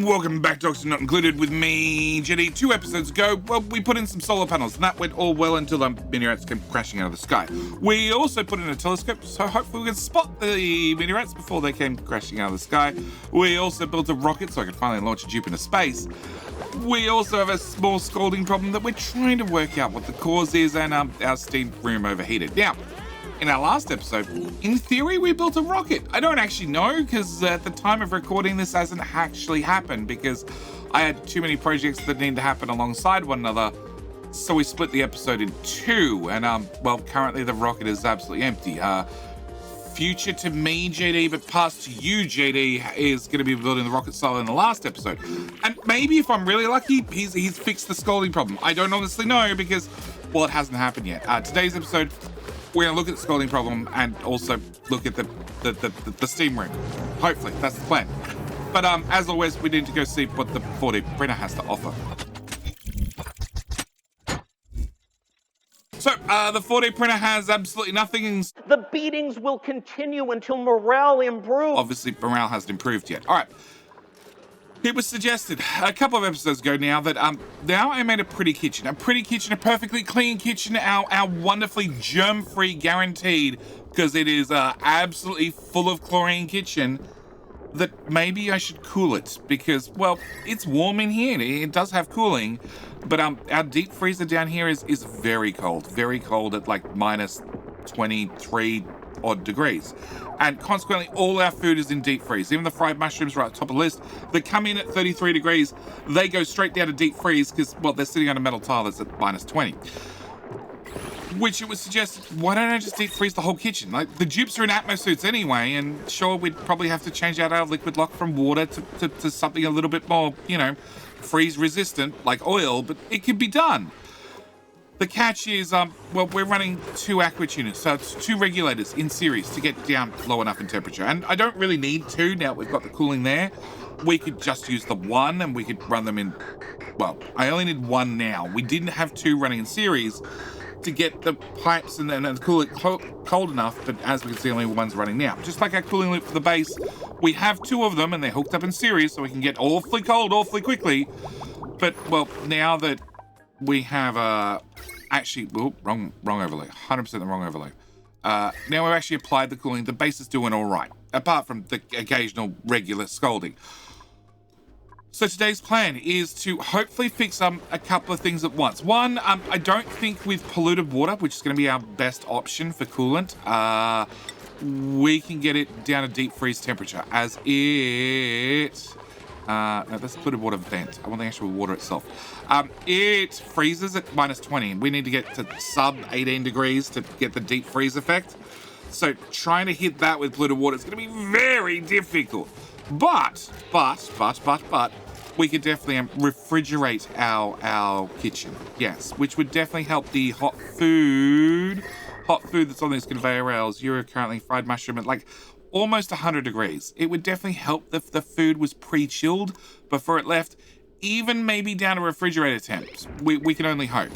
Welcome back to Oxygen Not Included with me, Jetty. 2 episodes ago, well, we put in some solar panels, and that went all well until the meteorites came crashing out of the sky. We also put in a telescope, so hopefully we can spot the meteorites before they came crashing out of the sky. We also built a rocket so I could finally launch a Dupe into space. We also have a small scalding problem that we're trying to work out what the cause is, and our steam room overheated. Now, in our last episode, in theory, we built a rocket. I don't actually know, because at the time of recording, this hasn't actually happened, because I had too many projects that need to happen alongside one another, so we split the episode in 2, and, well, currently the rocket is absolutely empty. Future to me, JD, but past to you, JD, is going to be building the rocket silo in the last episode. And maybe, if I'm really lucky, he's fixed the scalding problem. I don't honestly know, because, well, it hasn't happened yet. Today's episode, we're going to look at the scalding problem and also look at the steam room. Hopefully, that's the plan. But as always, we need to go see what the 4D printer has to offer. So, the 4D printer has absolutely nothing. The beatings will continue until morale improves. Obviously, morale hasn't improved yet. All right. It was suggested a couple of episodes ago now that now I made a pretty kitchen, a perfectly clean kitchen, our wonderfully germ-free guaranteed, because it is absolutely full of chlorine kitchen, that maybe I should cool it because, well, it's warm in here. It does have cooling, but our deep freezer down here is very cold at like minus 23 odd degrees. And consequently, all our food is in deep freeze. Even the fried mushrooms right at the top of the list, they come in at 33 degrees. They go straight down to deep freeze because, well, they're sitting on a metal tile that's at minus 20. Which it was suggested, why don't I just deep freeze the whole kitchen? Like, the dupes are in atmo suits anyway, and sure, we'd probably have to change out our liquid lock from water to something a little bit more, you know, freeze resistant, like oil, but it could be done. The catch is, well, we're running 2 aqua tuners, so it's 2 regulators in series to get down low enough in temperature. And I don't really need 2 now we've got the cooling there. We could just use the 1 and we could run them in, well, I only need 1 now. We didn't have 2 running in series to get the pipes and the cooling cold enough, but as we can see, only 1's running now. Just like our cooling loop for the base, we have 2 of them and they're hooked up in series so we can get awfully cold awfully quickly. But, well, now that we have actually, wrong overlay, 100% the wrong overlay. Now we've actually applied the cooling. The base is doing all right, apart from the occasional regular scalding. So today's plan is to hopefully fix a couple of things at once. One, I don't think with polluted water, which is going to be our best option for coolant, we can get it down to deep freeze temperature, as it... no, that's polluted water vent. I want the actual water itself. It freezes at minus 20, and we need to get to sub 18 degrees to get the deep freeze effect. So trying to hit that with polluted water is going to be very difficult. But, we could definitely refrigerate our kitchen. Yes, which would definitely help the hot food that's on these conveyor rails. You're currently fried mushroom at like almost 100 degrees. It would definitely help if the food was pre-chilled before it left, even maybe down to refrigerator temps. We can only hope.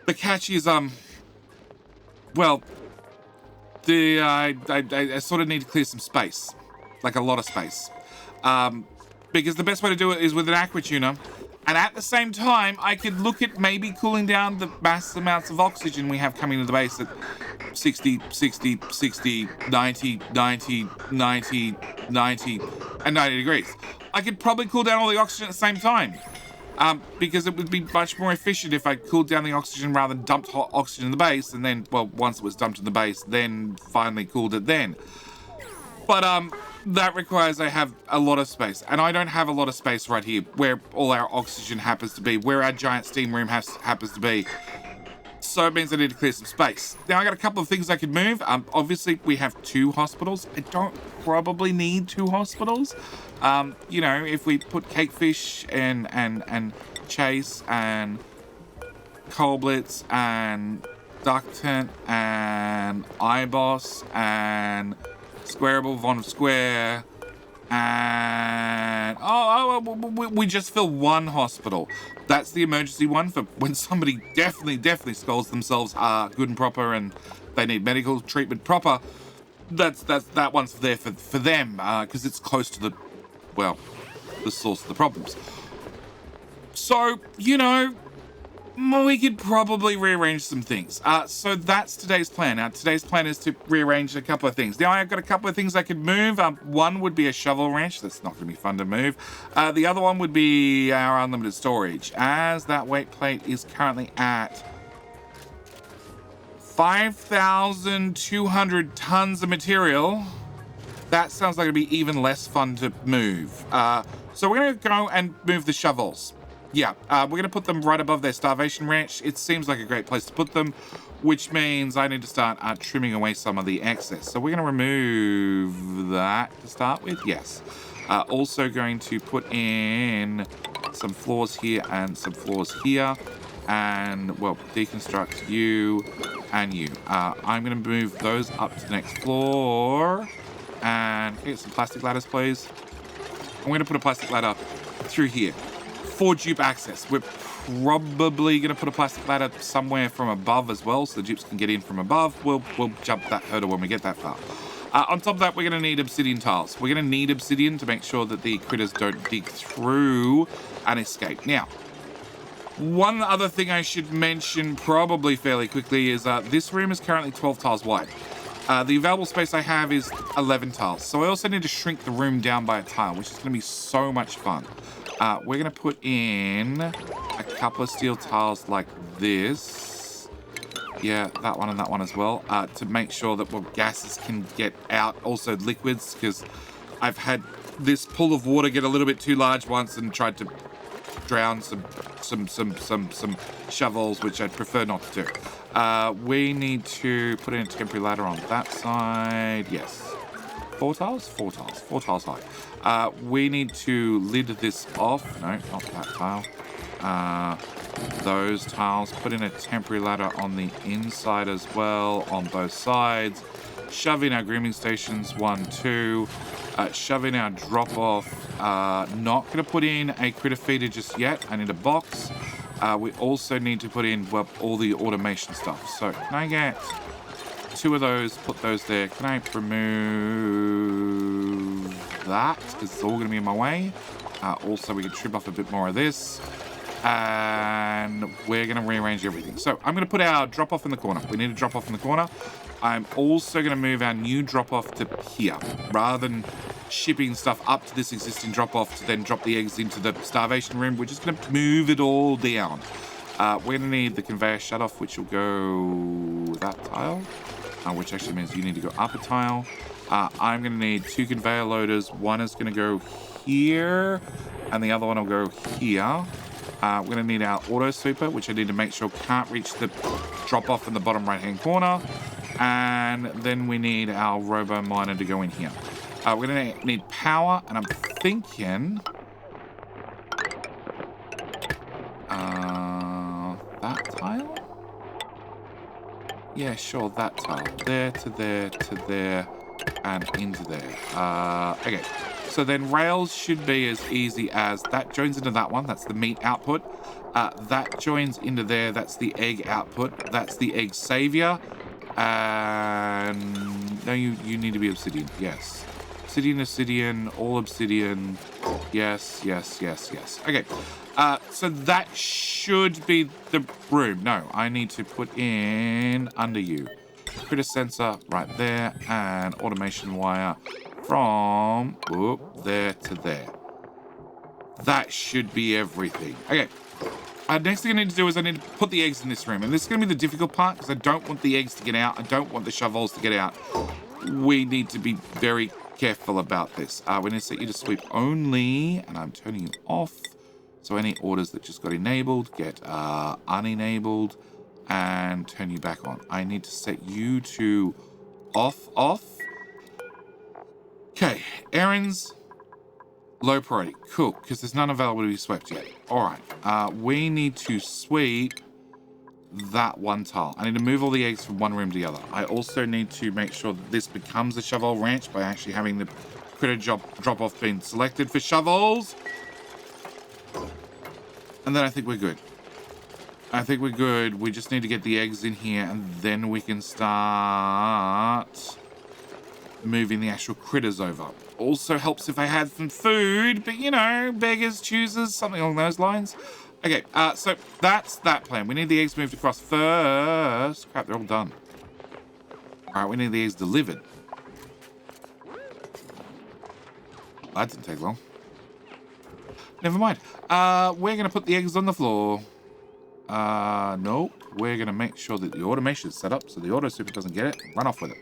The catch is, well, I sort of need to clear some space, like a lot of space, because the best way to do it is with an aqua tuner. And at the same time, I could look at maybe cooling down the mass amounts of oxygen we have coming to the base at 60, 90, and 90 degrees. I could probably cool down all the oxygen at the same time, because it would be much more efficient if I cooled down the oxygen rather than dumped hot oxygen in the base, and then, well, once it was dumped in the base, then finally cooled it then. But, that requires I have a lot of space, and I don't have a lot of space right here where all our oxygen happens to be, where our giant steam room happens to be. So it means I need to clear some space. Now I got a couple of things I could move. Obviously we have 2 hospitals. I don't probably need 2 hospitals. You know, if we put Cakefish and Chase and Colblitz and Ductant and iBoss and Squareable, Von Square, and we just fill 1 hospital. That's the emergency one for when somebody definitely scalds themselves good and proper and they need medical treatment proper. That one's there for them because it's close to well, the source of the problems. So, you know, we could probably rearrange some things. So that's today's plan. Now, today's plan is to rearrange a couple of things. Now, I've got a couple of things I could move. One would be a shovel wrench. That's not going to be fun to move. The other one would be our unlimited storage, as that weight plate is currently at 5,200 tons of material. That sounds like it'd be even less fun to move. So we're going to go and move the shovels. Yeah, we're going to put them right above their starvation ranch. It seems like a great place to put them, which means I need to start trimming away some of the excess. So we're going to remove that to start with. Yes. Also going to put in some floors here and some floors here. And, well, deconstruct you and you. I'm going to move those up to the next floor. And get some plastic ladders, please. I'm going to put a plastic ladder through here for dupe access. We're probably going to put a plastic ladder somewhere from above as well, so the dupes can get in from above. We'll jump that hurdle when we get that far. On top of that, we're going to need obsidian tiles. We're going to need obsidian to make sure that the critters don't dig through and escape. Now, one other thing I should mention probably fairly quickly is this room is currently 12 tiles wide. The available space I have is 11 tiles. So I also need to shrink the room down by a tile, which is going to be so much fun. We're going to put in a couple of steel tiles like this. Yeah, that one and that one as well. To make sure that gases can get out. Also liquids, because I've had this pool of water get a little bit too large once and tried to drown some shovels, which I'd prefer not to do. We need to put in a temporary ladder on that side. Yes. 4 tiles? 4 tiles. 4 tiles high. We need to lid this off. No, not that tile. Those tiles. Put in a temporary ladder on the inside as well, on both sides. Shove in our grooming stations, 1, 2. Shove in our drop-off. Not going to put in a critter feeder just yet. I need a box. We also need to put in, well, all the automation stuff. So can I get 2 of those, put those there. Can I remove that? Because it's all going to be in my way. Also, we can trim off a bit more of this. And we're going to rearrange everything. So I'm going to put our drop-off in the corner. We need a drop-off in the corner. I'm also going to move our new drop-off to here. Rather than shipping stuff up to this existing drop-off to then drop the eggs into the starvation room, we're just going to move it all down. We're going to need the conveyor shut-off, which will go that tile. Which actually means you need to go up a tile. I'm going to need 2 conveyor loaders. One is going to go here, and the other one will go here. We're going to need our auto sweeper, which I need to make sure can't reach the drop-off in the bottom right-hand corner. And then we need our robo miner to go in here. We're going to need power, and I'm thinking that tile? Yeah, sure, that tile. There to there to there and into there. Okay, so then rails should be as easy as that joins into that one. That's the meat output. That joins into there. That's the egg output. That's the egg savior. And no, you need to be obsidian. Yes. Obsidian, all obsidian. Yes. Okay. So that should be the room. No, I need to put in under you. Critter sensor right there, and automation wire from there to there. That should be everything. Okay. Next thing I need to do is I need to put the eggs in this room. And this is going to be the difficult part because I don't want the eggs to get out. I don't want the shovels to get out. We need to be very careful about this. We need to set you to sweep only, and I'm turning you off. So any orders that just got enabled get unenabled and turn you back on. I need to set you to off. Okay, errands, low priority. Cool, because there's none available to be swept yet. All right, we need to sweep that one tile. I need to move all the eggs from one room to the other. I also need to make sure that this becomes a shovel ranch by actually having the critter drop-off being selected for shovels. And then I think we're good. We just need to get the eggs in here, and then we can start moving the actual critters over. Also helps if I had some food, but you know, beggars, choosers, something along those lines. Okay, so that's that plan. We need the eggs moved across first. Crap, they're all done. All right, we need the eggs delivered. That didn't take long. Never mind. We're going to put the eggs on the floor. Nope. We're going to make sure that the automation is set up so the auto super doesn't get it and run off with it.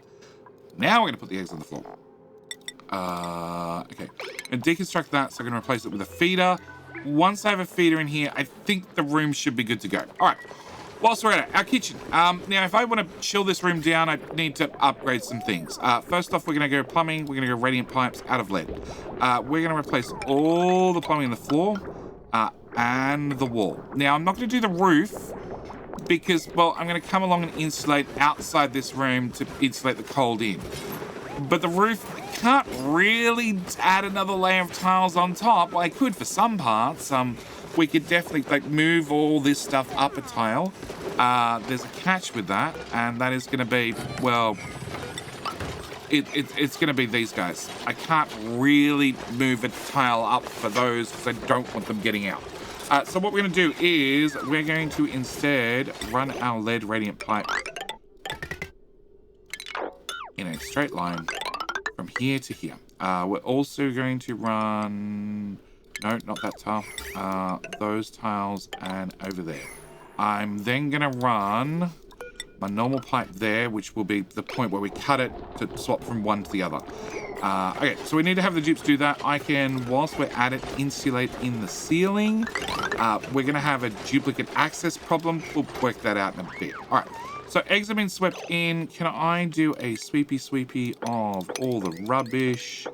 Now we're going to put the eggs on the floor. Okay. And deconstruct that, so I'm going to replace it with a feeder. Once I have a feeder in here, I think the room should be good to go. All right. Whilst we're at it, our kitchen. Now, if I want to chill this room down, I need to upgrade some things. First off, we're going to go plumbing. We're going to go radiant pipes out of lead. We're going to replace all the plumbing on the floor and the wall. Now, I'm not going to do the roof because, well, I'm going to come along and insulate outside this room to insulate the cold in. But the roof, I can't really add another layer of tiles on top. Well, I could for some parts. We could definitely like move all this stuff up a tile. There's a catch with that, and that is going to be, well, it's going to be these guys. I can't really move a tile up for those because I don't want them getting out. So what we're going to do is we're going to instead run our lead radiant pipe in a straight line from here to here. We're also going to run... No, not that tile. Those tiles and over there. I'm then going to run my normal pipe there, which will be the point where we cut it to swap from one to the other. Okay, so we need to have the dupes do that. I can, whilst we're at it, insulate in the ceiling. We're going to have a duplicate access problem. We'll work that out in a bit. All right. So eggs have been swept in. Can I do a sweepy of all the rubbish?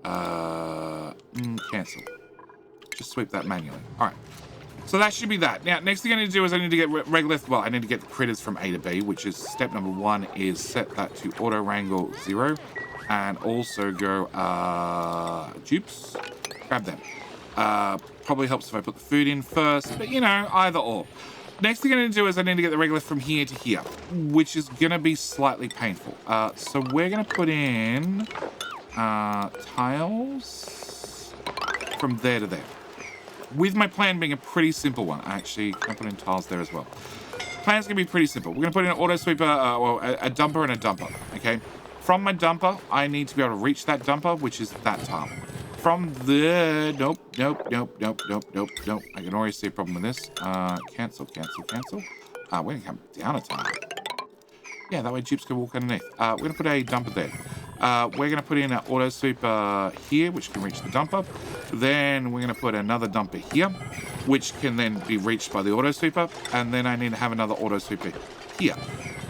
Cancel. Just sweep that manually. All right. So that should be that. Now, next thing I need to do is I need to get I need to get the critters from A to B, which is step number 1 is set that to auto wrangle 0. And also go, dupes. Grab them. Probably helps if I put the food in first, but you know, either or. Next thing I need to do is I need to get the regolith from here to here, which is going to be slightly painful. So we're going to put in tiles from there to there. With my plan being a pretty simple one. Actually, I put in tiles there as well. Plan's going to be pretty simple. We're going to put in an auto sweeper, a dumper and a dumper, okay? From my dumper, I need to be able to reach that dumper, which is that tile. From the... Nope. I can already see a problem with this. Cancel. We're going to come down a tile. Yeah, that way dupes can walk underneath. We're going to put a dumper there. We're going to put in an auto sweeper here, which can reach the dumper. Then we're going to put another dumper here, which can then be reached by the auto sweeper. And then I need to have another auto sweeper here,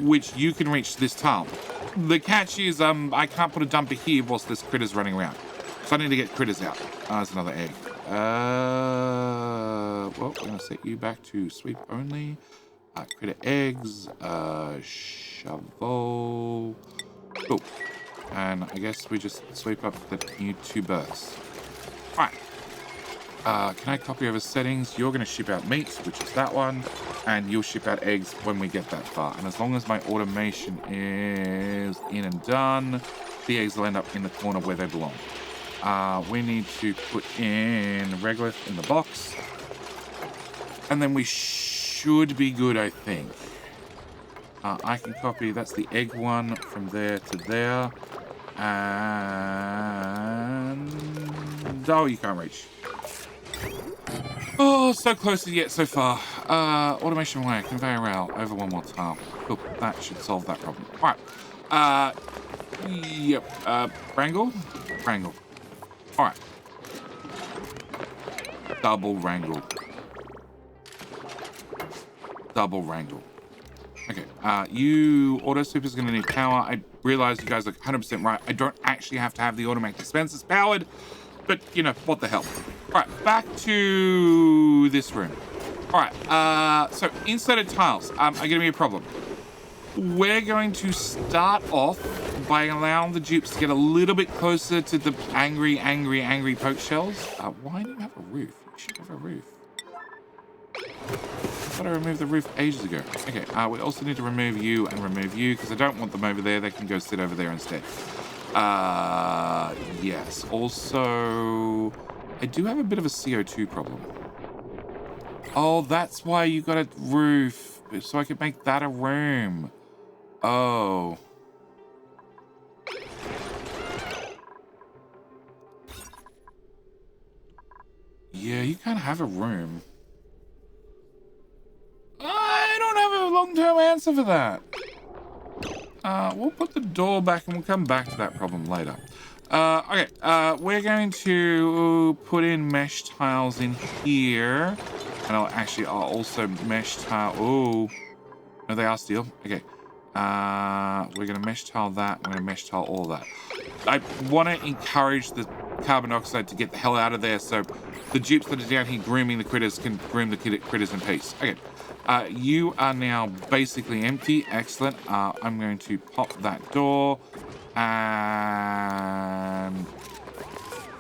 which you can reach this tile. The catch is I can't put a dumper here whilst there's critters running around. So I need to get critters out. There's another egg. Well, we're going to set you back to sweep only. Critter eggs. Shovel. Cool. And I guess we just sweep up the new 2 berths. Alright. Can I copy over settings? You're going to ship out meat, which is that one. And you'll ship out eggs when we get that far. And as long as my automation is in and done, the eggs will end up in the corner where they belong. We need to put in regolith in the box. And then we should be good, I think. I can copy, that's the egg one from there to there. And... oh, you can't reach. Oh, so close and yet so far. Automation way, conveyor rail, over one more tile. Cool, that should solve that problem. All right. Yep. Wrangle. All right. Double wrangle. Okay, you auto super is going to need power. I realize you guys are 100% right. I don't actually have to have the automatic dispensers powered, but you know, what the hell. All right, back to this room. All right, so inserted tiles are going to be a problem. We're going to start off by allowing the dupes to get a little bit closer to the angry poke shells. Why do you have a roof? You should have a roof. I thought I removed the roof ages ago. Okay, we also need to remove you and remove you because I don't want them over there. They can go sit over there instead. Yes. Also, I do have a bit of a CO2 problem. Oh, that's why you got a roof. So I could make that a room. Oh. Yeah, you can't have a room. I don't have a long-term answer for that. We'll put the door back and we'll come back to that problem later. Okay, we're going to put in mesh tiles in here. And I'll also mesh tile. Oh, no, they are steel. Okay. We're going to mesh tile that. We're going to mesh tile all that. I want to encourage the carbon dioxide to get the hell out of there so the dupes that are down here grooming the critters can groom the critters in peace. Okay. You are now basically empty. Excellent. I'm going to pop that door and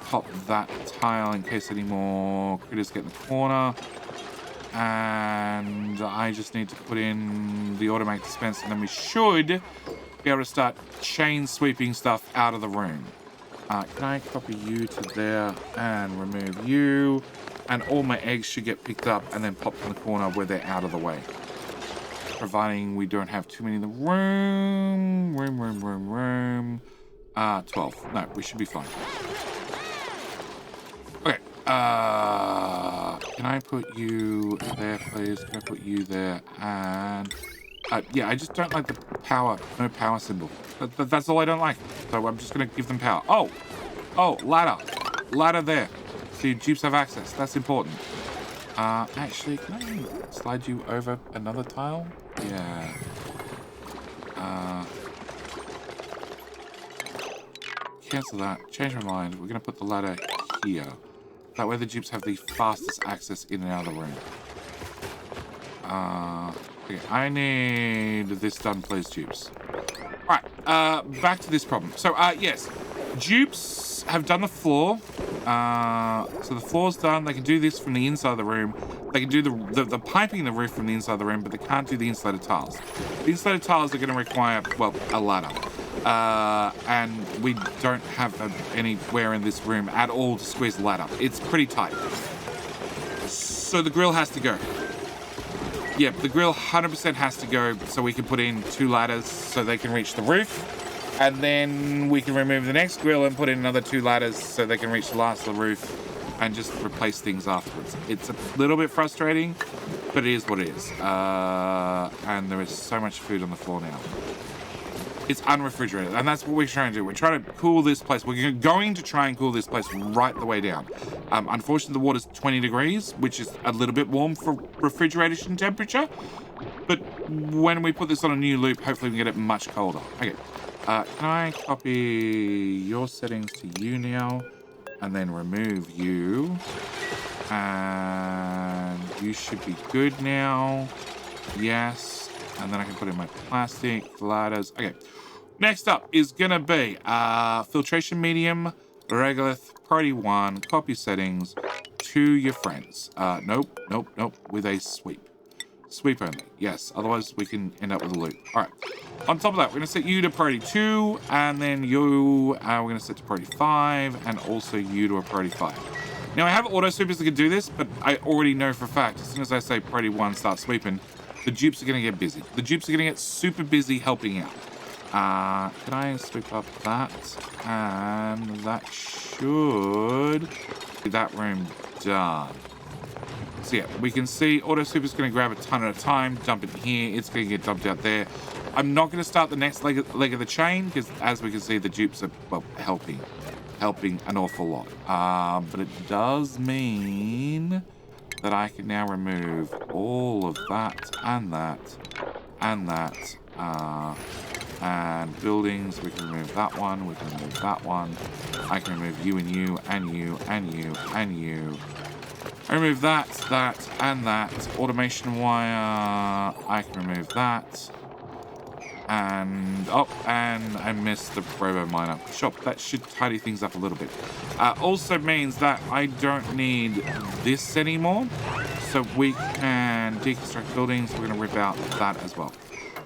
pop that tile in case any more critters get in the corner. And I just need to put in the automatic dispenser, and then we should be able to start chain sweeping stuff out of the room. Can I copy you to there and remove you? And all my eggs should get picked up and then popped in the corner where they're out of the way. Providing we don't have too many in the room. Room. 12. No, we should be fine. Okay. Can I put you there, please? Can I put you there? And yeah, I just don't like the power, no power symbol. That's all I don't like. So I'm just going to give them power. Oh, ladder. Ladder there. So your dupes have access. That's important. Actually, can I slide you over another tile? Yeah. Cancel that. Change my mind. We're going to put the ladder here. That way the dupes have the fastest access in and out of the room. Okay, I need this done, please, dupes. Alright, back to this problem. So, yes, dupes have done the floor. So the floor's done. They can do this from the inside of the room. They can do the piping in the roof from the inside of the room, but they can't do the insulated tiles. The insulated tiles are going to require, well, a ladder. And we don't have anywhere in this room at all to squeeze the ladder. It's pretty tight. So the grill has to go. Yeah, the grill 100% has to go so we can put in 2 ladders so they can reach the roof. And then we can remove the next grill and put in another 2 ladders so they can reach the last of the roof and just replace things afterwards. It's a little bit frustrating, but it is what it is. And there is so much food on the floor now. It's unrefrigerated, and that's what we're trying to do. We're trying to cool this place. We're going to try and cool this place right the way down. Unfortunately, the water's 20 degrees, which is a little bit warm for refrigeration temperature. But when we put this on a new loop, hopefully we can get it much colder. Okay, can I copy your settings to you now, and then remove you? And you should be good now. Yes. And then I can put in my plastic, ladders. Okay. Next up is going to be filtration medium, regolith, priority 1, copy settings to your friends. Nope. With a sweep. Sweep only. Yes. Otherwise, we can end up with a loop. All right. On top of that, we're going to set you to priority 2. And then you, we're going to set to priority 5. And also you to a priority 5. Now, I have auto sweepers that can do this, but I already know for a fact, as soon as I say priority 1, start sweeping, the dupes are going to get busy. The dupes are going to get super busy helping out. Can I sweep up that? And that should be that room done. So yeah, we can see auto sweep is going to grab a ton at a time, dump it here. It's going to get dumped out there. I'm not going to start the next leg of the chain because, as we can see, the dupes are, well, helping an awful lot. But it does mean that I can now remove all of that and that and that. And buildings, we can remove that one, we can remove that one. I can remove you and you and you and you and you. I remove that, and that. Automation wire, I can remove that. And, and I missed the robo miner. Sure, that should tidy things up a little bit. Also means that I don't need this anymore. So we can deconstruct buildings. We're going to rip out that as well.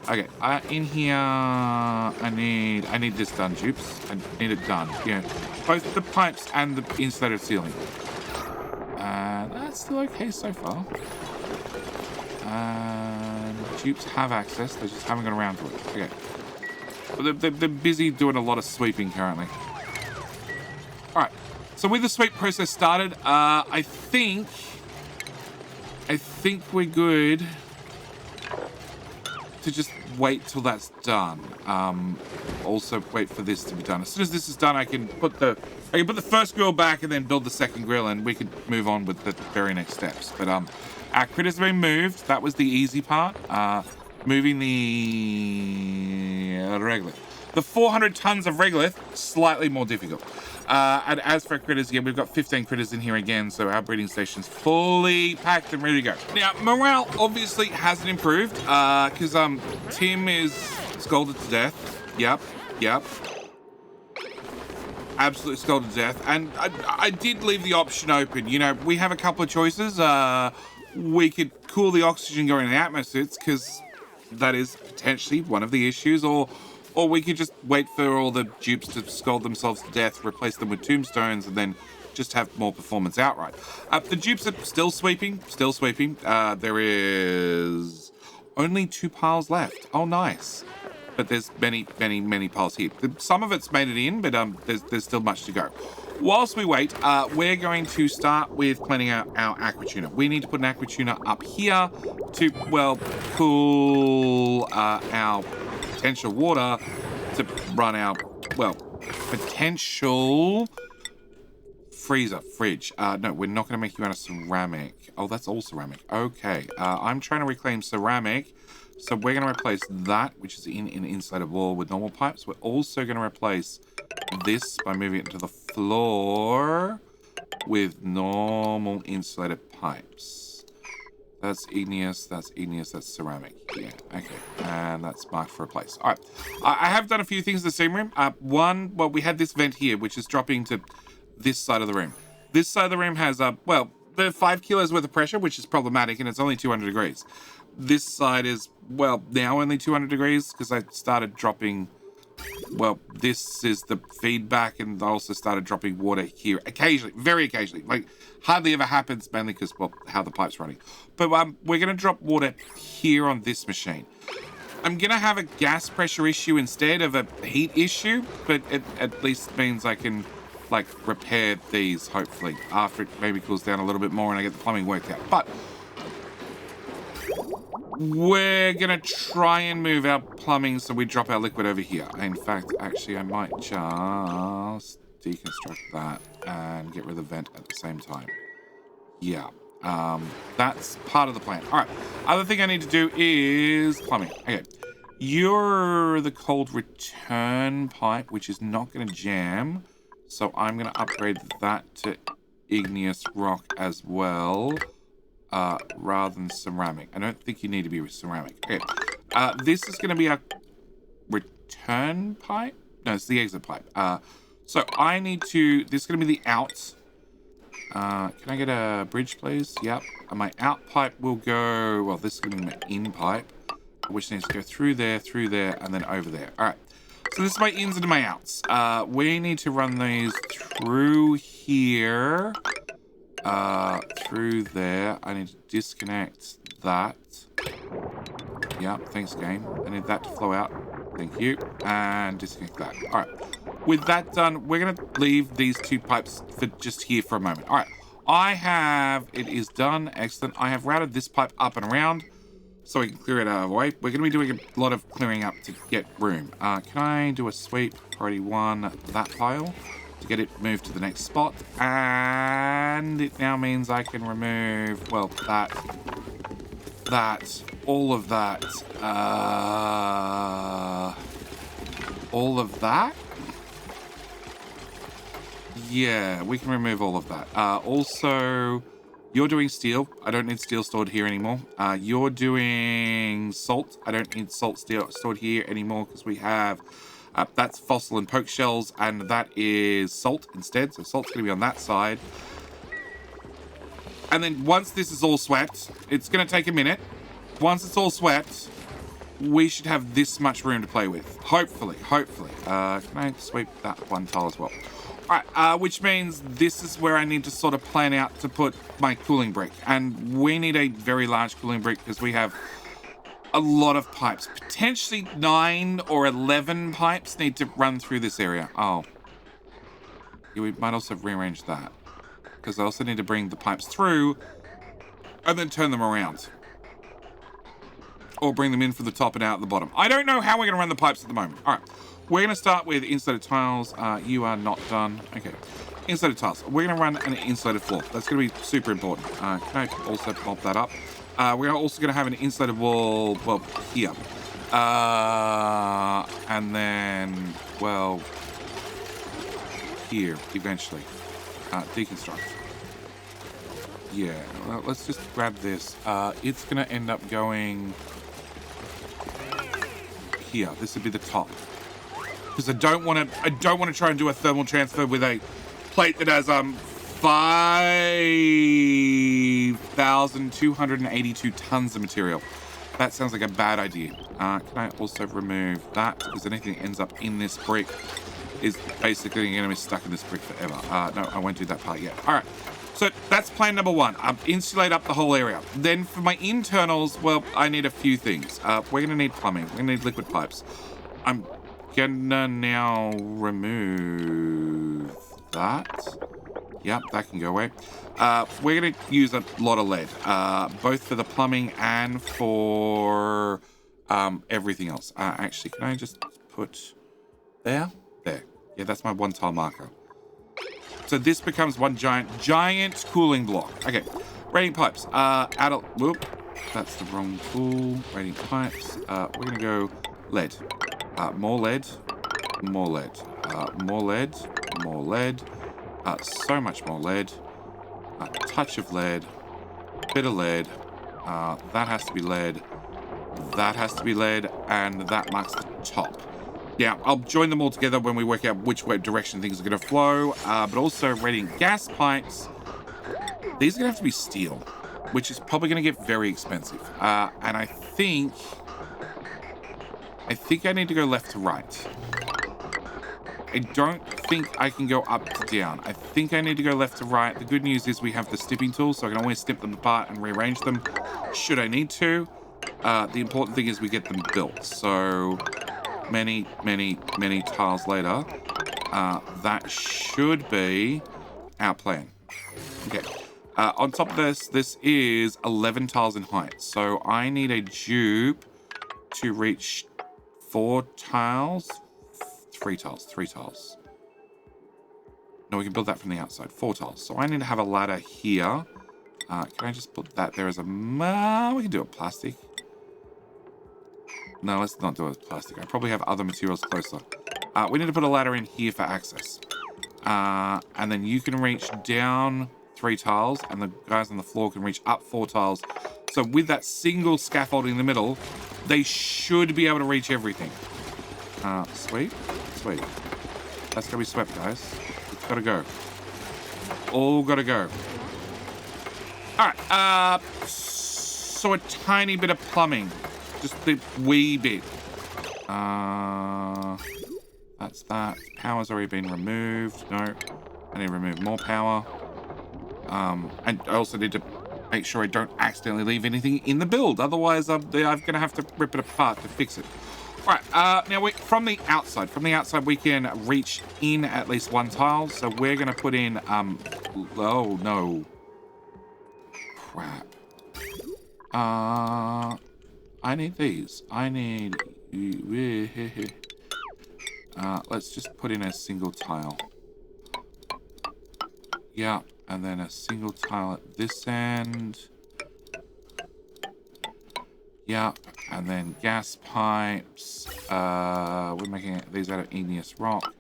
Okay, in here, I need this done, Dupes. I need it done. Yeah, both the pipes and the insulated ceiling. That's still okay so far. Dupes have access, they just haven't got around to it. Okay. But they're busy doing a lot of sweeping currently. Alright, so with the sweep process started, I think we're good to just wait till that's done. Also wait for this to be done. As soon as this is done, I can put the first grill back and then build the second grill, and we can move on with the very next steps. But our critters have been moved. That was the easy part. Moving the regolith. The 400 tons of regolith, slightly more difficult. And as for critters, yeah, we've got 15 critters in here again, so our breeding station's fully packed and ready to go. Now, morale obviously hasn't improved, because Tim is scalded to death. Yep. Absolutely scalded to death. And I did leave the option open. You know, we have a couple of choices. We could cool the oxygen going in the atmospheres, because that is potentially one of the issues, or we could just wait for all the dupes to scald themselves to death, replace them with tombstones, and then just have more performance outright. The dupes are still sweeping. There is only 2 piles left. Oh, nice. But there's many piles here. Some of it's made it in, but there's still much to go. Whilst we wait, we're going to start with planning out our aquatuner. We need to put an aquatuner up here to, well, cool our potential water to run our, well, potential fridge. No, we're not going to make you out of ceramic. Oh, that's all ceramic. Okay, I'm trying to reclaim ceramic. So we're going to replace that, which is in an insulated wall, with normal pipes. We're also going to replace this by moving it to the floor with normal insulated pipes. That's igneous, that's ceramic. Yeah, okay. And that's marked for replace. All right. I have done a few things in the steam room. One, well, we had this vent here, which is dropping to this side of the room. This side of the room has, well, the 5 kilos worth of pressure, which is problematic, and it's only 200 degrees. This side is, well, now only 200 degrees because I started dropping, well, this is the feedback, and I also started dropping water here occasionally, very occasionally. Like, hardly ever happens, mainly because, well, how the pipe's running. But we're going to drop water here on this machine. I'm going to have a gas pressure issue instead of a heat issue, but it at least means I can, like, repair these, hopefully, after it maybe cools down a little bit more and I get the plumbing worked out. But we're going to try and move our plumbing so we drop our liquid over here. In fact, actually, I might just deconstruct that and get rid of the vent at the same time. Yeah, that's part of the plan. All right, other thing I need to do is plumbing. Okay, you're the cold return pipe, which is not going to jam. So I'm going to upgrade that to igneous rock as well. Rather than ceramic. I don't think you need to be with ceramic. Okay. This is going to be our return pipe. No, it's the exit pipe. So I need to... This is going to be the out. Can I get a bridge, please? Yep. And my out pipe will go... Well, this is going to be my in pipe, which needs to go through there, and then over there. All right. So this is my ins and my outs. We need to run these through here. Through there. I need to disconnect that. Yeah, thanks, game. I need that to flow out. Thank you. And disconnect that. All right. With that done, we're going to leave these 2 pipes for just here for a moment. All right. It is done. Excellent. I have routed this pipe up and around so we can clear it out of the way. We're going to be doing a lot of clearing up to get room. Can I do a sweep? Priority 1, that pile, to get it moved to the next spot, and it now means I can remove, well, all of that, yeah, we can remove all of that. Also, you're doing steel. I don't need steel stored here anymore. You're doing salt. I don't need salt stored here anymore because we have... that's fossil and poke shells, and that is salt instead. So salt's going to be on that side. And then once this is all swept, it's going to take a minute. Once it's all swept, we should have this much room to play with. Hopefully. Can I sweep that one tile as well? All right, which means this is where I need to sort of plan out to put my cooling brick. And we need a very large cooling brick because we have a lot of pipes. Potentially 9 or 11 pipes need to run through this area. Oh. Yeah, we might also rearrange that. Because I also need to bring the pipes through and then turn them around. Or bring them in from the top and out at the bottom. I don't know how we're going to run the pipes at the moment. All right. We're going to start with insulated tiles. You are not done. Okay. Insulated tiles. We're going to run an insulated floor. That's going to be super important. Can I also pop that up? We're also going to have an insulated wall, well, here. And then, well, here, eventually. Deconstruct. Yeah, well, let's just grab this. It's going to end up going here. This would be the top. Because I don't want to try and do a thermal transfer with a plate that has 5,282 tons of material. That sounds like a bad idea. Can I also remove that? Because anything that ends up in this brick is basically going to be stuck in this brick forever. No, I won't do that part yet. All right. So that's plan number one. Insulate up the whole area. Then for my internals, well, I need a few things. We're going to need plumbing. We're going to need liquid pipes. I'm gonna now remove that. Yep, that can go away. We're gonna use a lot of lead, both for the plumbing and for everything else. Actually, can I just put there? There. Yeah, that's my one tile marker. So this becomes one giant cooling block. Okay, rating pipes. Whoop, that's the wrong tool. Rating pipes. We're gonna go lead. More lead, more lead, more lead, more lead, so much more lead, a touch of lead, bit of lead, that has to be lead, that has to be lead, and that marks the top. Yeah, I'll join them all together when we work out which way direction things are going to flow, but also rating gas pipes. These are going to have to be steel, which is probably going to get very expensive, and I think I need to go left to right. I don't think I can go up to down. I think I need to go left to right. The good news is we have the snipping tool, so I can always snip them apart and rearrange them should I need to. The important thing is we get them built. So many tiles later, that should be our plan. Okay. On top of this is 11 tiles in height. So I need a dupe to reach 4 tiles, 3 tiles. No, we can build that from the outside. 4 tiles. So I need to have a ladder here. Can I just put that there as a... we can do it plastic. No, let's not do it as plastic. I probably have other materials closer. We need to put a ladder in here for access. And then you can reach down 3 tiles, and the guys on the floor can reach up 4 tiles. So with that single scaffolding in the middle, they should be able to reach everything. Sweet. That's gotta be swept, guys. It's gotta go. All gotta go. Alright, so a tiny bit of plumbing. Just the wee bit. That's that. Power's already been removed. No. I need to remove more power. And I also need to make sure I don't accidentally leave anything in the build. Otherwise, I'm gonna have to rip it apart to fix it. All right, now from the outside we can reach in at least 1 tile. So we're gonna put in, oh no. Crap. I need these. Let's just put in a single tile. Yeah. And then a single tile at this end. Yep. And then gas pipes. We're making these out of igneous rock.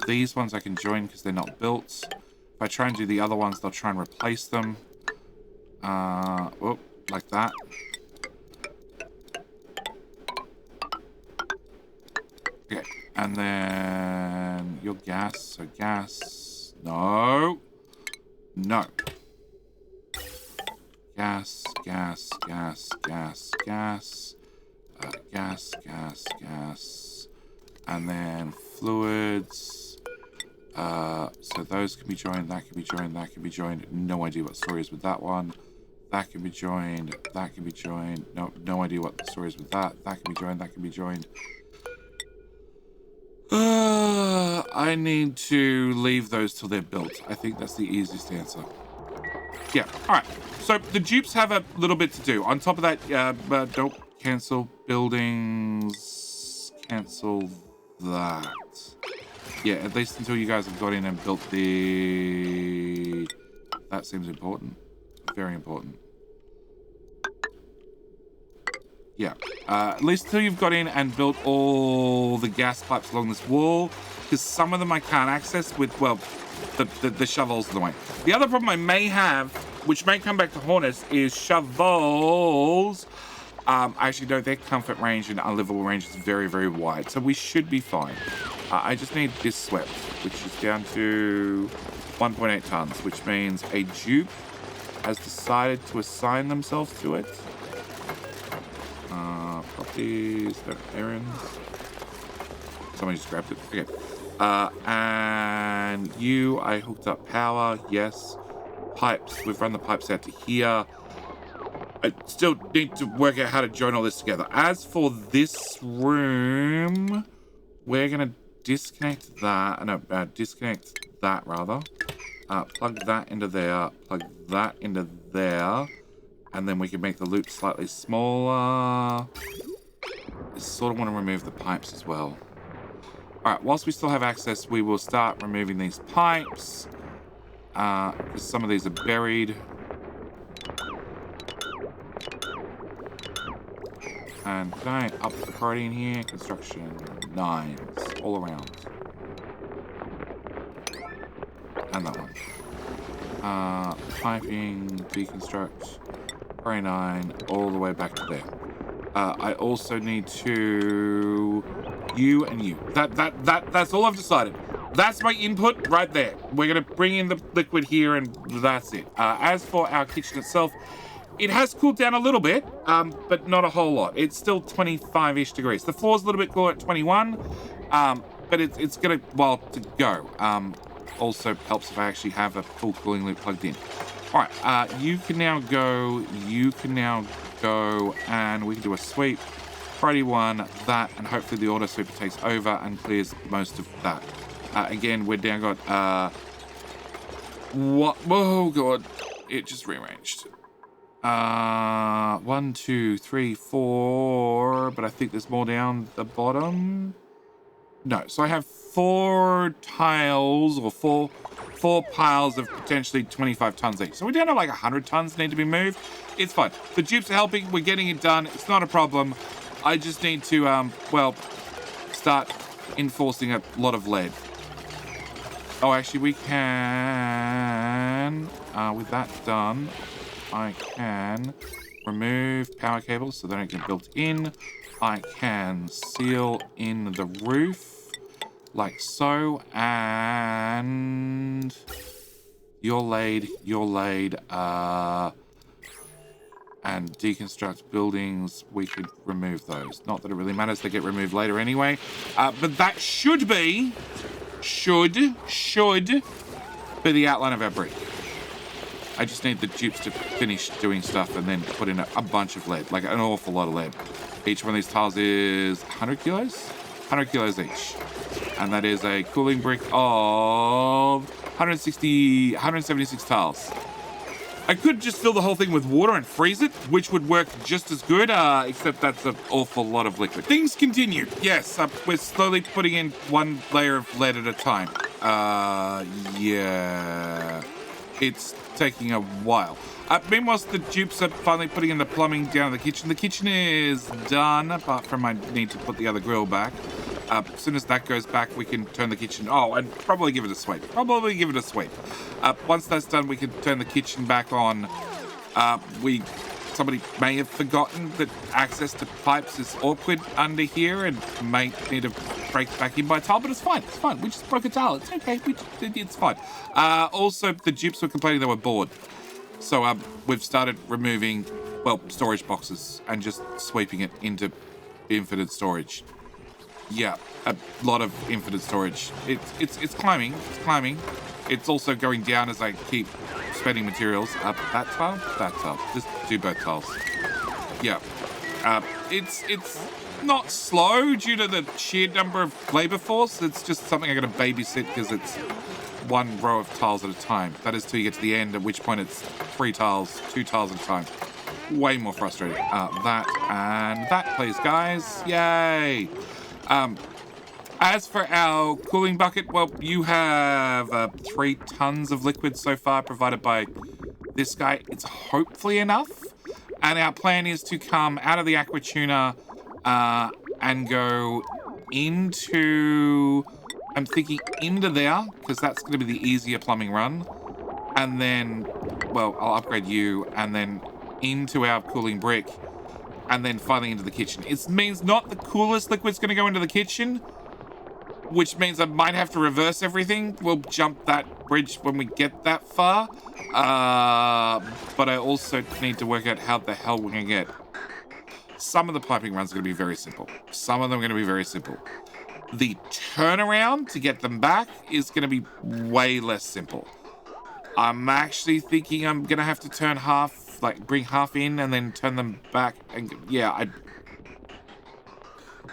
These ones I can join because they're not built. If I try and do the other ones, they'll try and replace them. Like that. Okay. And then your gas. So gas. No. No. Gas. Gas, gas, gas. And then fluids. So those can be joined, that can be joined, that can be joined. No idea what the story is with that one. That can be joined, that can be joined. No idea what the story is with that. That can be joined, that can be joined. I need to leave those till they're built. I think that's the easiest answer. Yeah, all right. So the dupes have a little bit to do. On top of that, don't cancel buildings. Cancel that. Yeah, at least until you guys have got in and built the... That seems important. Very important. Yeah, at least until you've got in and built all the gas pipes along this wall, because some of them I can't access with, well, the shovels in the way. The other problem I may have, which may come back to haunt us, is shovels. Actually, no, their comfort range and unlivable range is very, very wide, so we should be fine. I just need this swept, which is down to 1.8 tons, which means a dupe has decided to assign themselves to it. Properties, errands. Somebody just grabbed it. Okay. And you, I hooked up power. Yes. Pipes. We've run the pipes out to here. I still need to work out how to join all this together. As for this room, we're going to disconnect that. No, disconnect that rather. Plug that into there. Plug that into there. And then we can make the loop slightly smaller. I sort of want to remove the pipes as well. All right, whilst we still have access, we will start removing these pipes. Because some of these are buried. And can I up the priority in here? Construction 9s all around. And that one. Piping, deconstruct. 9 all the way back to there. I also need to you and you. That's all I've decided. That's my input right there. We're gonna bring in the liquid here and that's it. As for our kitchen itself, it has cooled down a little bit, but not a whole lot. It's still 25-ish degrees. The floor's a little bit cooler at 21, but it's gonna while to go. Also helps if I actually have a full cooling loop plugged in. All right, you can now go, and we can do a sweep. Priority 1, that, and hopefully the auto sweeper takes over and clears most of that. Again, we're down got, what, oh god, it just rearranged. 1, 2, 3, 4, but I think there's more down the bottom. No, so I have 4 tiles, or four piles of potentially 25 tons each. So we're down to like 100 tons need to be moved. It's fine. The dupes are helping. We're getting it done. It's not a problem. I just need to, well, start enforcing a lot of lead. Oh, actually, we can, with that done, I can remove power cables so they don't get built in. I can seal in the roof. Like so, and you're laid, and deconstruct buildings, we could remove those. Not that it really matters, they get removed later anyway. But that should be the outline of our brick. I just need the dupes to finish doing stuff and then put in a bunch of lead, like an awful lot of lead. Each one of these tiles is 100 kilos? 100 kilos each. And that is a cooling brick of 176 tiles. I could just fill the whole thing with water and freeze it, which would work just as good, except that's an awful lot of liquid. Things continue. Yes, we're slowly putting in one layer of lead at a time. Yeah. It's taking a while. Meanwhile, the dupes are finally putting in the plumbing down in the kitchen. The kitchen is done, apart from I need to put the other grill back. As soon as that goes back, we can turn the kitchen... Oh, and probably give it a sweep. Once that's done, we can turn the kitchen back on. Somebody may have forgotten that access to pipes is awkward under here and may need to break back in by a tile, but it's fine. It's fine. We just broke a tile. It's okay. It's fine. Also, the dupes were complaining they were bored. So we've started removing, well, storage boxes and just sweeping it into infinite storage. Yeah, a lot of infinite storage. It's climbing. It's climbing. It's also going down as I keep spending materials. Up that tile, that tile. Just do both tiles. Yeah. It's not slow due to the sheer number of labor force. It's just something I got to babysit because it's one row of tiles at a time. That is till you get to the end, at which point it's 3 tiles, 2 tiles at a time. Way more frustrating. That and that, please, guys. Yay. As for our cooling bucket, well, you have 3 tons of liquid so far provided by this guy. It's hopefully enough. And our plan is to come out of the aqua tuna and go into, I'm thinking into there, because that's going to be the easier plumbing run. And then, well, I'll upgrade you, and then into our cooling brick, and then finally into the kitchen. It means not the coolest liquid's going to go into the kitchen, which means I might have to reverse everything. We'll jump that bridge when we get that far. But I also need to work out how the hell we're going to get. Some of the piping runs are going to be very simple. Some of them are going to be very simple. The turnaround to get them back is going to be way less simple. I'm actually thinking I'm going to have to turn half, like bring half in and then turn them back. And yeah,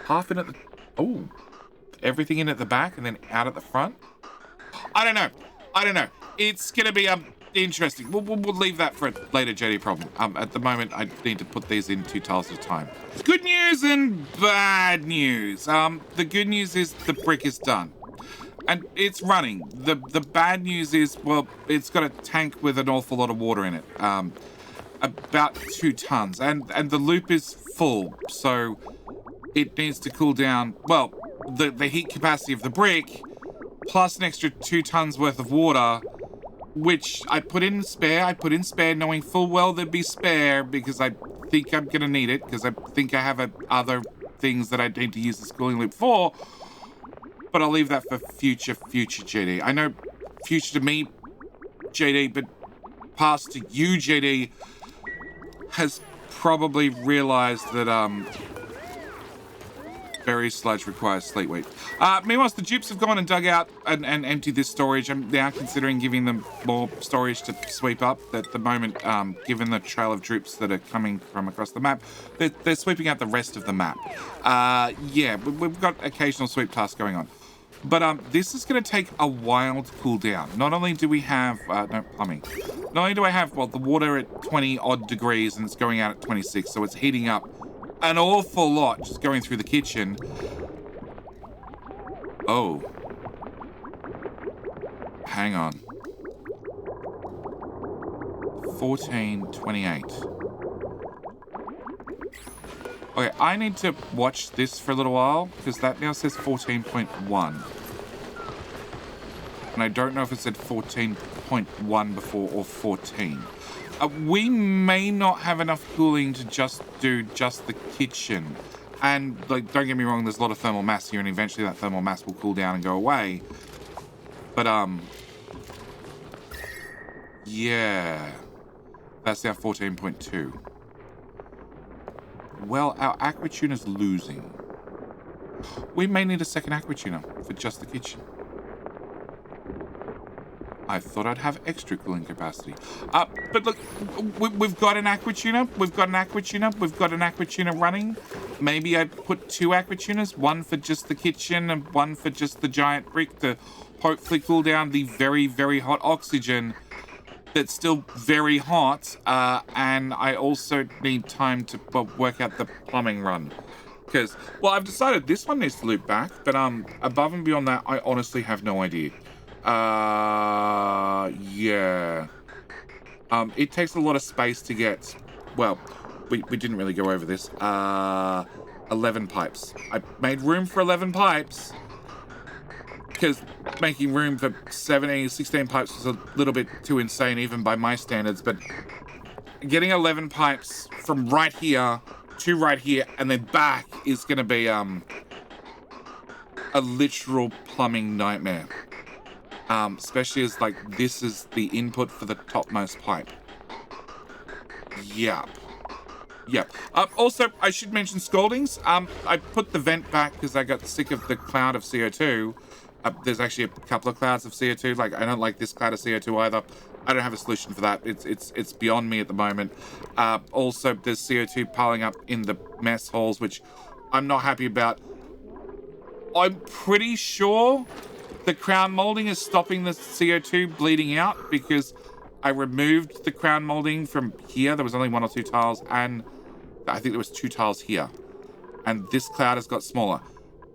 half in at the, oh, everything in at the back and then out at the front. I don't know. It's going to be interesting. We'll leave that for a later JD problem. At the moment, I need to put these in 2 tiles at a time. Good news and bad news. The good news is the brick is done. And it's running. The bad news is, well, it's got a tank with an awful lot of water in it. About 2 tons. And the loop is full, so it needs to cool down. Well, the heat capacity of the brick, plus an extra 2 tons worth of water, which I put in spare, knowing full well there'd be spare, because I think I'm going to need it, because I think I have other things that I need to use this cooling loop for. But I'll leave that for future JD. I know future to me, JD, but past to you, JD, has probably realized that berry sludge requires slate weight. Meanwhile, the dupes have gone and dug out and emptied this storage. I'm now considering giving them more storage to sweep up. At the moment, given the trail of dupes that are coming from across the map, they're sweeping out the rest of the map. Yeah, we've got occasional sweep tasks going on. But this is going to take a while to cool down. Not only do we have, no, plumbing. Not only do I have, well, the water at 20 odd degrees and it's going out at 26, so it's heating up an awful lot just going through the kitchen. Oh. Hang on. 1428. Okay, I need to watch this for a little while, because that now says 14.1. And I don't know if it said 14.1 before or 14. We may not have enough cooling to just do just the kitchen. And, like, don't get me wrong, there's a lot of thermal mass here, and eventually that thermal mass will cool down and go away. But, yeah. That's now 14.2. Well, our aqua tuna's losing. We may need a second aqua tuna for just the kitchen. I thought I'd have extra cooling capacity. But look, we've got an aqua tuna. We've got an aqua tuna. We've got an aqua tuna running. Maybe I put 2 aqua tunas, one for just the kitchen and one for just the giant brick to hopefully cool down the very, very hot oxygen that's still very hot. And I also need time to work out the plumbing run. Because, well, I've decided this one needs to loop back, but above and beyond that, I honestly have no idea. Yeah. It takes a lot of space to get, well, we didn't really go over this. 11 pipes. I made room for 11 pipes because making room for 16 pipes was a little bit too insane even by my standards, but getting 11 pipes from right here to right here and then back is going to be a literal plumbing nightmare. Especially as, like, this is the input for the topmost pipe. Yup. Yeah. Also, I should mention Scaldings. I put the vent back because I got sick of the cloud of CO2. There's actually a couple of clouds of CO2. Like, I don't like this cloud of CO2 either. I don't have a solution for that. It's beyond me at the moment. Also, there's CO2 piling up in the mess halls, which I'm not happy about. I'm pretty sure the crown molding is stopping the CO2 bleeding out because I removed the crown molding from here. There was only 1 or 2 tiles, and I think there was 2 tiles here. And this cloud has got smaller.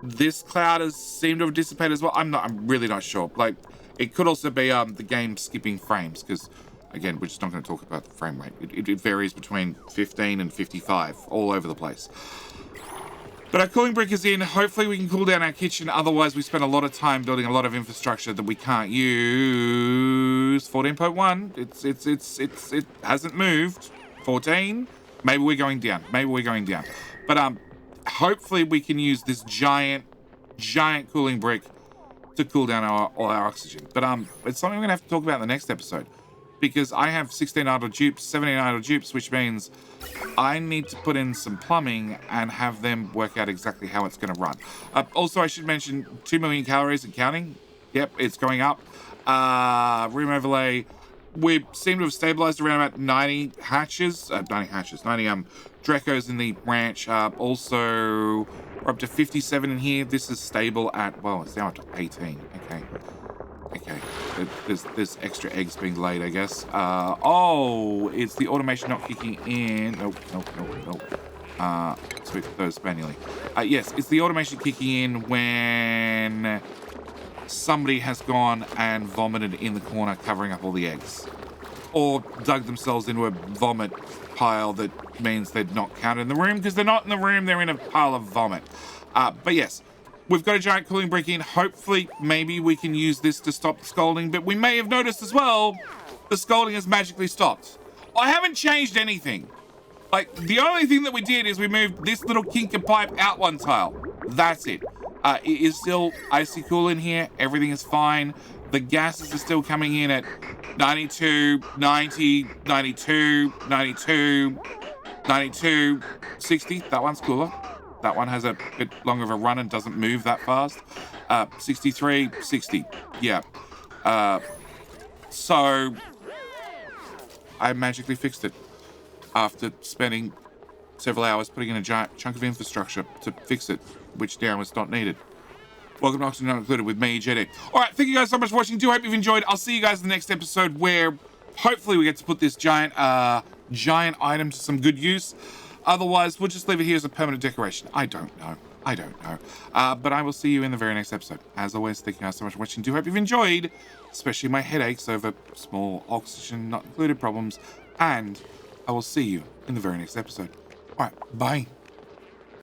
This cloud has seemed to have dissipated as well. I'm really not sure. Like, it could also be the game skipping frames, because again, we're just not going to talk about the frame rate. It varies between 15 and 55 all over the place. But our cooling brick is in. Hopefully we can cool down our kitchen. Otherwise, we spend a lot of time building a lot of infrastructure that we can't use. 14.1. It hasn't moved. 14. Maybe we're going down. But hopefully we can use this giant cooling brick to cool down all our oxygen. But it's something we're gonna have to talk about in the next episode, because I have 16 idle dupes, 17 idle dupes, which means I need to put in some plumbing and have them work out exactly how it's going to run. Also, I should mention 2 million calories and counting. Yep, it's going up. Room overlay. We seem to have stabilized around about 90 hatches. 90 Drecos in the ranch. Also, we're up to 57 in here. This is stable at, well, it's now up to 18. Okay. There's extra eggs being laid, I guess. Oh, it's the automation not kicking in. Nope. Switch those manually. Yes, it's the automation kicking in when somebody has gone and vomited in the corner, covering up all the eggs, or dug themselves into a vomit pile that means they're not counted in the room, because they're not in the room, they're in a pile of vomit. But yes, we've got a giant cooling brick in. Hopefully, maybe we can use this to stop the scalding, but we may have noticed as well, the scalding has magically stopped. I haven't changed anything. Like, the only thing that we did is we moved this little kinker pipe out 1 tile. That's it. It is still icy cool in here. Everything is fine. The gases are still coming in at 92, 90, 92, 92, 92, 60. That one's cooler. That one has a bit longer of a run and doesn't move that fast. 63, 60. Yeah. So I magically fixed it after spending several hours putting in a giant chunk of infrastructure to fix it, which now is not needed. Welcome to Oxygen Not Included with me, JD. All right, thank you guys so much for watching. Do hope you've enjoyed. I'll see you guys in the next episode, where hopefully we get to put this giant item to some good use. Otherwise, we'll just leave it here as a permanent decoration. I don't know. But I will see you in the very next episode. As always, thank you guys so much for watching. Do hope you've enjoyed, especially my headaches over small Oxygen Not Included problems. And I will see you in the very next episode. All right, bye.